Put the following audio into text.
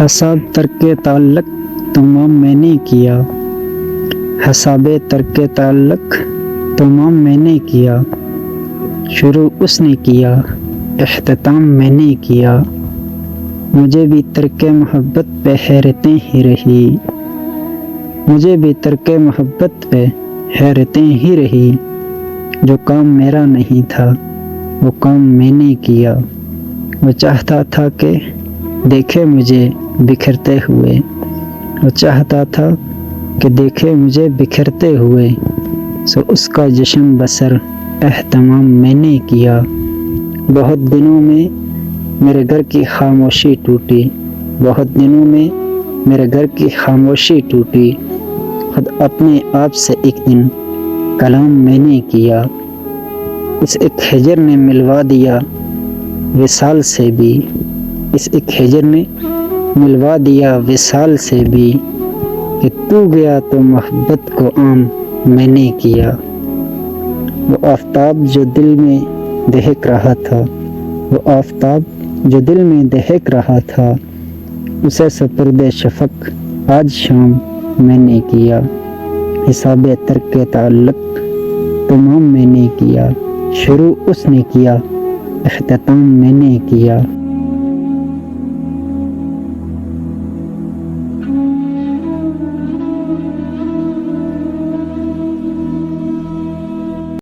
حساب ترک تعلق تمام میں نے کیا، حساب ترک تعلق تمام میں نے کیا، شروع اس نے کیا اختتام میں نے کیا، مجھے بھی ترک محبت پہ حیرتیں ہی رہی، مجھے بھی ترک محبت پہ حیرتیں ہی رہی، جو کام میرا نہیں تھا وہ کام میں نے کیا، وہ چاہتا تھا کہ دیکھے مجھے بکھرتے ہوئے، وہ چاہتا تھا کہ دیکھے مجھے بکھرتے ہوئے، سو اس کا جشن بسر اہتمام میں نے کیا، بہت دنوں میں میرے گھر کی خاموشی ٹوٹی، بہت دنوں میں میرے گھر کی خاموشی ٹوٹی، خود اپنے آپ سے ایک دن کلام میں نے کیا، اس ایک ہجر نے ملوا دیا وصال سے بھی، اس ایک ہجر نے ملوا دیا وصال سے بھی، کہ تو گیا تو محبت کو عام میں نے کیا، وہ آفتاب جو دل میں دہک رہا تھا، وہ آفتاب جو دل میں دہک رہا تھا، اسے سپرد شفق آج شام میں نے کیا، حساب ترک تعلق تمام میں نے کیا، شروع اس نے کیا اختتام میں نے کیا۔